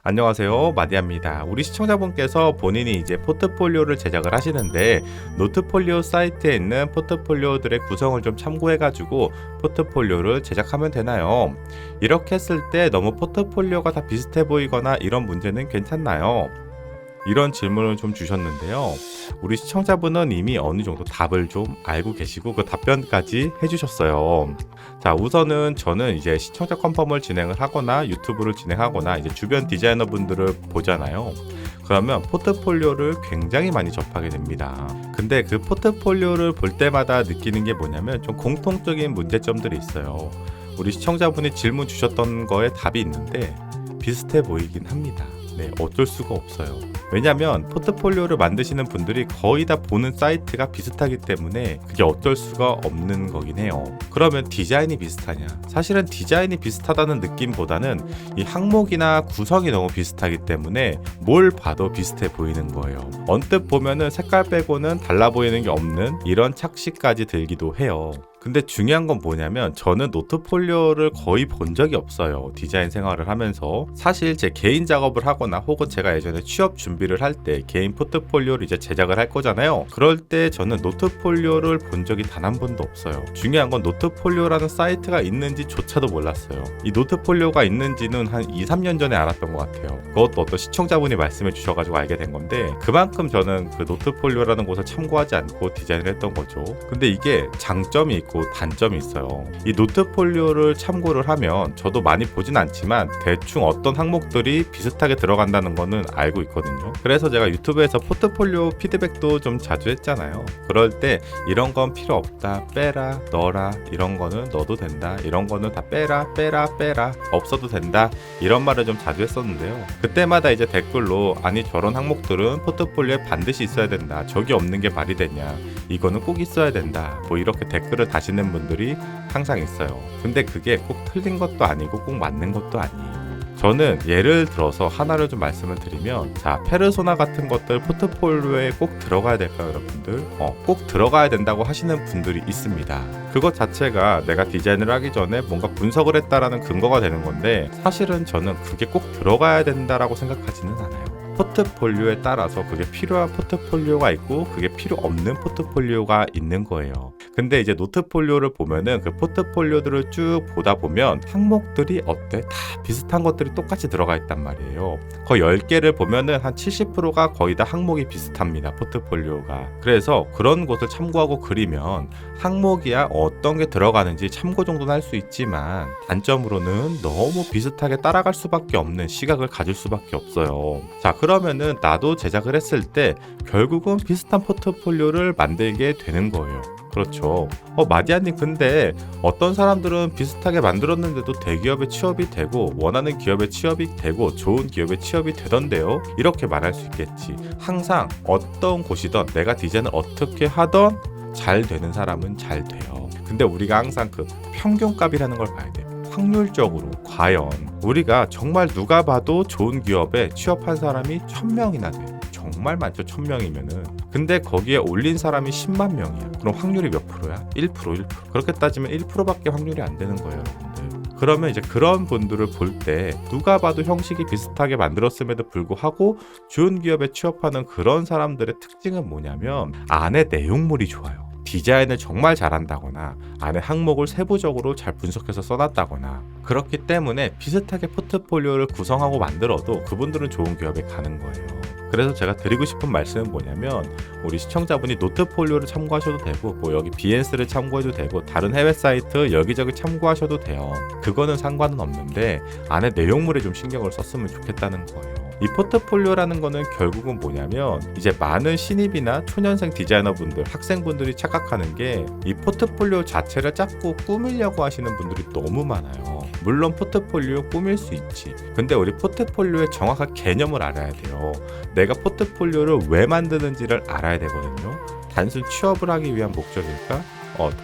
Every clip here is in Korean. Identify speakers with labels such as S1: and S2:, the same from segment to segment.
S1: 안녕하세요. 마디아입니다. 우리 시청자분께서 본인이 이제 포트폴리오를 제작을 하시는데 노트폴리오 사이트에 있는 포트폴리오들의 구성을 좀 참고해가지고 포트폴리오를 제작하면 되나요? 이렇게 했을 때 너무 포트폴리오가 다 비슷해 보이거나 이런 문제는 괜찮나요? 이런 질문을 좀 주셨는데요. 우리 시청자분은 이미 어느 정도 답을 좀 알고 계시고 그 답변까지 해주셨어요. 자, 우선은 저는 이제 시청자 컨펌을 진행을 하거나 유튜브를 진행하거나 이제 주변 디자이너분들을 보잖아요. 그러면 포트폴리오를 굉장히 많이 접하게 됩니다. 근데 그 포트폴리오를 볼 때마다 느끼는 게 뭐냐면 좀 공통적인 문제점들이 있어요. 우리 시청자분이 질문 주셨던 거에 답이 있는데 비슷해 보이긴 합니다. 네, 어쩔 수가 없어요. 왜냐면 포트폴리오를 만드시는 분들이 거의 다 보는 사이트가 비슷하기 때문에 그게 어쩔 수가 없는 거긴 해요. 그러면 디자인이 비슷하냐? 사실은 디자인이 비슷하다는 느낌보다는 이 항목이나 구성이 너무 비슷하기 때문에 뭘 봐도 비슷해 보이는 거예요. 언뜻 보면은 색깔 빼고는 달라 보이는 게 없는 이런 착시까지 들기도 해요. 근데 중요한 건 뭐냐면 저는 노트폴리오를 거의 본 적이 없어요. 디자인 생활을 하면서. 사실 제 개인 작업을 하거나 혹은 제가 예전에 취업 준비를 할 때 개인 포트폴리오를 이제 제작을 할 거잖아요. 그럴 때 저는 노트폴리오를 본 적이 단 한 번도 없어요. 중요한 건 노트폴리오라는 사이트가 있는지조차도 몰랐어요. 이 노트폴리오가 있는지는 한 2, 3년 전에 알았던 것 같아요. 그것도 어떤 시청자분이 말씀해 주셔가지고 알게 된 건데 그만큼 저는 그 노트폴리오라는 곳을 참고하지 않고 디자인을 했던 거죠. 근데 이게 장점이 있고 단점이 있어요. 이 노트폴리오를 참고를 하면 저도 많이 보진 않지만 대충 어떤 항목들이 비슷하게 들어간다는 거는 알고 있거든요. 그래서 제가 유튜브에서 포트폴리오 피드백도 좀 자주 했잖아요. 그럴 때 이런 건 필요 없다, 빼라, 넣어라, 이런 거는 넣어도 된다, 이런 거는 다 빼라, 없어도 된다, 이런 말을 좀 자주 했었는데요. 그때마다 이제 댓글로 아니 저런 항목들은 포트폴리오에 반드시 있어야 된다, 저기 없는 게 말이 되냐, 이거는 꼭 있어야 된다, 뭐 이렇게 댓글을 다시는 분들이 항상 있어요. 근데 그게 꼭 틀린 것도 아니고 꼭 맞는 것도 아니에요. 저는 예를 들어서 하나를 좀 말씀을 드리면, 자, 페르소나 같은 것들 포트폴리오에 꼭 들어가야 될까요, 여러분들? 꼭 들어가야 된다고 하시는 분들이 있습니다. 그것 자체가 내가 디자인을 하기 전에 뭔가 분석을 했다라는 근거가 되는 건데, 사실은 저는 그게 꼭 들어가야 된다라고 생각하지는 않아요. 포트폴리오에 따라서 그게 필요한 포트폴리오가 있고 그게 필요 없는 포트폴리오가 있는 거예요. 근데 이제 노트폴리오를 보면은 그 포트폴리오들을 쭉 보다 보면 항목들이 어때? 다 비슷한 것들이 똑같이 들어가 있단 말이에요. 거의 10개를 보면은 한 70%가 거의 다 항목이 비슷합니다. 포트폴리오가. 그래서 그런 것을 참고하고 그리면 항목이야 어떤 게 들어가는지 참고 정도는 할 수 있지만 단점으로는 너무 비슷하게 따라갈 수밖에 없는 시각을 가질 수밖에 없어요. 자, 그러면은 나도 제작을 했을 때 결국은 비슷한 포트폴리오를 만들게 되는 거예요. 그렇죠. 마디아님, 근데 어떤 사람들은 비슷하게 만들었는데도 대기업에 취업이 되고 원하는 기업에 취업이 되고 좋은 기업에 취업이 되던데요? 이렇게 말할 수 있겠지. 항상 어떤 곳이든 내가 디자인을 어떻게 하든 잘 되는 사람은 잘 돼요. 근데 우리가 항상 그 평균값이라는 걸 봐야 돼. 확률적으로 과연 우리가 정말 누가 봐도 좋은 기업에 취업한 사람이 1000명이나 돼. 정말 많죠. 1000명이면은. 근데 거기에 올린 사람이 10만 명이야. 그럼 확률이 몇 프로야? 1%. 그렇게 따지면 1%밖에 확률이 안 되는 거예요, 여러분들. 그러면 이제 그런 분들을 볼 때 누가 봐도 형식이 비슷하게 만들었음에도 불구하고 좋은 기업에 취업하는 그런 사람들의 특징은 뭐냐면 안에 내용물이 좋아요. 디자인을 정말 잘한다거나 안에 항목을 세부적으로 잘 분석해서 써놨다거나 그렇기 때문에 비슷하게 포트폴리오를 구성하고 만들어도 그분들은 좋은 기업에 가는 거예요. 그래서 제가 드리고 싶은 말씀은 뭐냐면 우리 시청자분이 노트폴리오를 참고하셔도 되고 뭐 여기 비엔스를 참고해도 되고 다른 해외 사이트 여기저기 참고하셔도 돼요. 그거는 상관은 없는데 안에 내용물에 좀 신경을 썼으면 좋겠다는 거예요. 이 포트폴리오라는 거는 결국은 뭐냐면 이제 많은 신입이나 초년생 디자이너분들, 학생분들이 착각하는 게 이 포트폴리오 자체를 자꾸 꾸미려고 하시는 분들이 너무 많아요. 물론 포트폴리오 꾸밀 수 있지. 근데 우리 포트폴리오의 정확한 개념을 알아야 돼요. 내가 포트폴리오를 왜 만드는지를 알아야 되거든요. 단순 취업을 하기 위한 목적일까?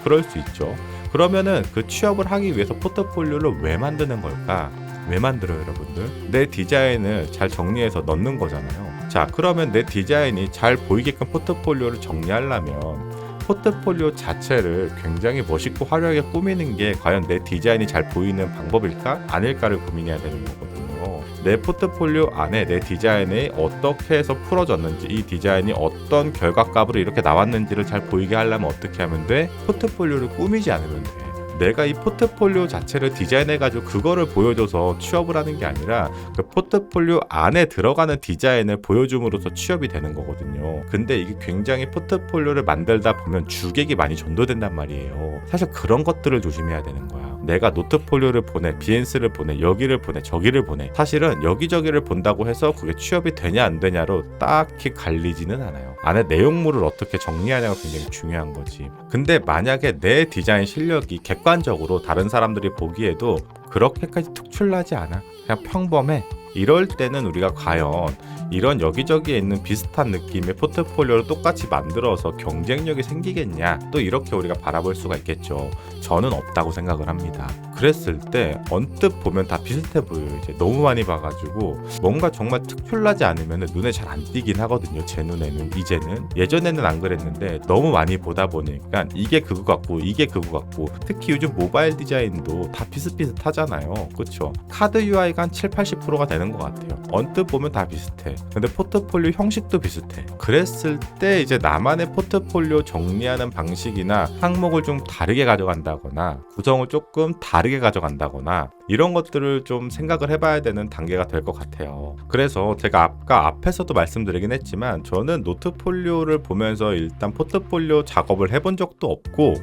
S1: 그럴 수 있죠. 그러면은 그 취업을 하기 위해서 포트폴리오를 왜 만드는 걸까? 왜 만들어요, 여러분들? 내 디자인을 잘 정리해서 넣는 거잖아요. 자, 그러면 내 디자인이 잘 보이게끔 포트폴리오를 정리하려면 포트폴리오 자체를 굉장히 멋있고 화려하게 꾸미는 게 과연 내 디자인이 잘 보이는 방법일까? 아닐까를 고민해야 되는 거거든요. 내 포트폴리오 안에 내 디자인이 어떻게 해서 풀어졌는지, 이 디자인이 어떤 결과값으로 이렇게 나왔는지를 잘 보이게 하려면 어떻게 하면 돼? 포트폴리오를 꾸미지 않으면 돼. 내가 이 포트폴리오 자체를 디자인해가지고 그거를 보여줘서 취업을 하는 게 아니라 그 포트폴리오 안에 들어가는 디자인을 보여줌으로써 취업이 되는 거거든요. 근데 이게 굉장히 포트폴리오를 만들다 보면 주객이 많이 전도된단 말이에요. 사실 그런 것들을 조심해야 되는 거야. 내가 노트폴리오를 보내, 비엔스를 보내, 여기를 보내, 저기를 보내. 사실은 여기저기를 본다고 해서 그게 취업이 되냐 안 되냐로 딱히 갈리지는 않아요. 안에 내용물을 어떻게 정리하냐가 굉장히 중요한 거지. 근데 만약에 내 디자인 실력이 객관적으로 다른 사람들이 보기에도 그렇게까지 특출나지 않아, 그냥 평범해, 이럴 때는 우리가 과연 이런 여기저기에 있는 비슷한 느낌의 포트폴리오를 똑같이 만들어서 경쟁력이 생기겠냐, 또 이렇게 우리가 바라볼 수가 있겠죠. 저는 없다고 생각을 합니다. 그랬을 때 언뜻 보면 다 비슷해 보여요. 이제 너무 많이 봐가지고 뭔가 정말 특출나지 않으면 눈에 잘 안 띄긴 하거든요. 제 눈에는. 이제는, 예전에는 안 그랬는데 너무 많이 보다 보니까 이게 그거 같고 이게 그거 같고, 특히 요즘 모바일 디자인도 다 비슷비슷하잖아요. 그쵸? 카드 UI가 한 7-80%가 되는 것 같아요. 언뜻 보면 다 비슷해. 근데 포트폴리오 형식도 비슷해. 그랬을 때 이제 나만의 포트폴리오 정리하는 방식이나 항목을 좀 다르게 가져간다거나 구성을 조금 다르게 가져간다거나 이런 것들을 좀 생각을 해봐야 되는 단계가 될 것 같아요. 그래서 제가 아까 앞에서도 말씀드리긴 했지만 저는 노트폴리오를 보면서 일단 포트폴리오 작업을 해본 적도 없고,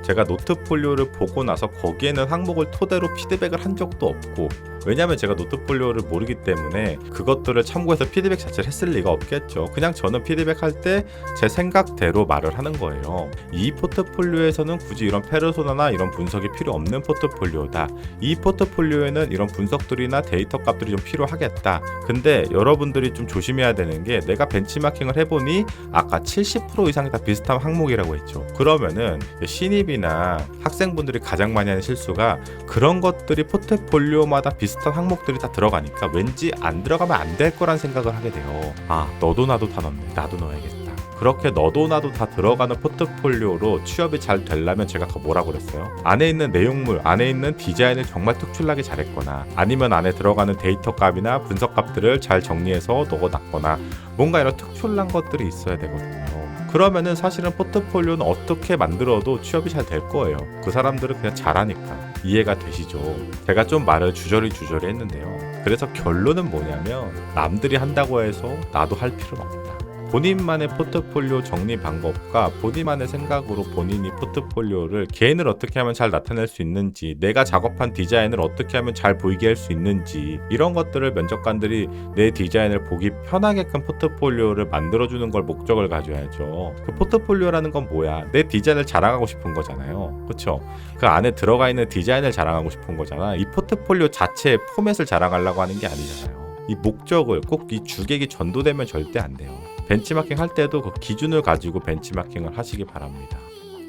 S1: 제가 노트폴리오를 보고 나서 거기에는 항목을 토대로 피드백을 한 적도 없고, 왜냐하면 제가 노트폴리오를 모르기 때문에 그것들을 참고해서 피드백 자체를 했을 리가 없겠죠. 그냥 저는 피드백할 때 제 생각대로 말을 하는 거예요. 이 포트폴리오에서는 굳이 이런 페르소나나 이런 분석이 필요 없는 포트폴리오다. 이 포트폴리오에는 이런 분석들이나 데이터 값들이 좀 필요하겠다. 근데 여러분들이 좀 조심해야 되는 게, 내가 벤치마킹을 해보니 아까 70% 이상이 다 비슷한 항목이라고 했죠. 그러면은 신입이나 학생분들이 가장 많이 하는 실수가, 그런 것들이 포트폴리오마다 비슷한 항목들이 다 들어가니까 왠지 안 들어가면 안 될 거란 생각을 하게 돼요. 아, 너도 나도 다 넣네, 나도 넣어야겠다. 그렇게 너도 나도 다 들어가는 포트폴리오로 취업이 잘 되려면, 제가 아까 뭐라고 그랬어요? 안에 있는 내용물, 안에 있는 디자인을 정말 특출나게 잘했거나, 아니면 안에 들어가는 데이터 값이나 분석 값들을 잘 정리해서 넣어놨거나, 뭔가 이런 특출난 것들이 있어야 되거든요. 그러면은 사실은 포트폴리오는 어떻게 만들어도 취업이 잘 될 거예요. 그 사람들은 그냥 잘하니까. 이해가 되시죠? 제가 좀 말을 주저리 했는데요. 그래서 결론은 뭐냐면, 남들이 한다고 해서 나도 할 필요는 없다. 본인만의 포트폴리오 정리 방법과 본인만의 생각으로 본인이 포트폴리오를 개인을 어떻게 하면 잘 나타낼 수 있는지, 내가 작업한 디자인을 어떻게 하면 잘 보이게 할 수 있는지, 이런 것들을 면접관들이 내 디자인을 보기 편하게끔 포트폴리오를 만들어주는 걸 목적을 가져야죠. 그 포트폴리오라는 건 뭐야? 내 디자인을 자랑하고 싶은 거잖아요. 그쵸? 그 안에 들어가 있는 디자인을 자랑하고 싶은 거잖아. 이 포트폴리오 자체의 포맷을 자랑하려고 하는 게 아니잖아요. 이 목적을, 꼭 이 주객이 전도되면 절대 안 돼요. 벤치마킹 할 때도 그 기준을 가지고 벤치마킹을 하시기 바랍니다.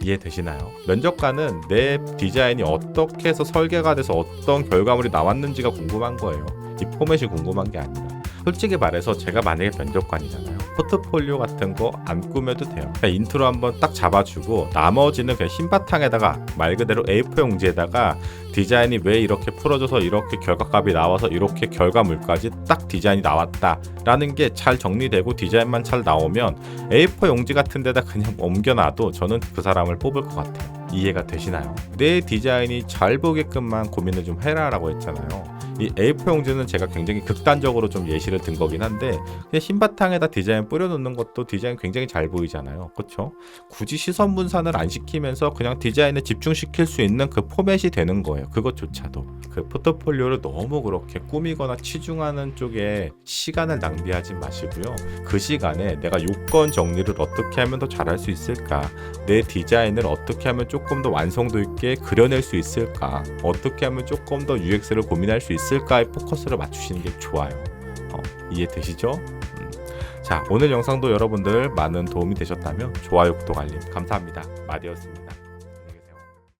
S1: 이해되시나요? 면접관은 내 디자인이 어떻게 해서 설계가 돼서 어떤 결과물이 나왔는지가 궁금한 거예요. 이 포맷이 궁금한 게 아니라. 솔직히 말해서 제가 만약에 면접관이잖아요. 포트폴리오 같은 거 안 꾸며도 돼요. 그냥 인트로 한번 딱 잡아주고, 나머지는 그냥 흰 바탕에다가 말 그대로 A4 용지에다가 디자인이 왜 이렇게 풀어져서 이렇게 결과값이 나와서 이렇게 결과물까지 딱 디자인이 나왔다 라는 게 잘 정리되고 디자인만 잘 나오면 A4 용지 같은 데다 그냥 옮겨놔도 저는 그 사람을 뽑을 것 같아요. 이해가 되시나요? 내 디자인이 잘 보게끔만 고민을 좀 해라 라고 했잖아요. 이 A4 용지는 제가 굉장히 극단적으로 좀 예시를 든 거긴 한데, 그냥 흰 바탕에다 디자인 뿌려놓는 것도 디자인 굉장히 잘 보이잖아요. 그렇죠? 굳이 시선 분산을 안 시키면서 그냥 디자인에 집중시킬 수 있는 그 포맷이 되는 거예요. 그것조차도. 그 포트폴리오를 너무 그렇게 꾸미거나 치중하는 쪽에 시간을 낭비하지 마시고요. 그 시간에 내가 요건 정리를 어떻게 하면 더 잘할 수 있을까? 내 디자인을 어떻게 하면 조금 더 완성도 있게 그려낼 수 있을까? 어떻게 하면 조금 더 UX를 고민할 수 있을까에 포커스를 맞추시는 게 좋아요. 이해되시죠? 자, 오늘 영상도 여러분들 많은 도움이 되셨다면 좋아요, 구독, 알림 감사합니다. 마디였습니다.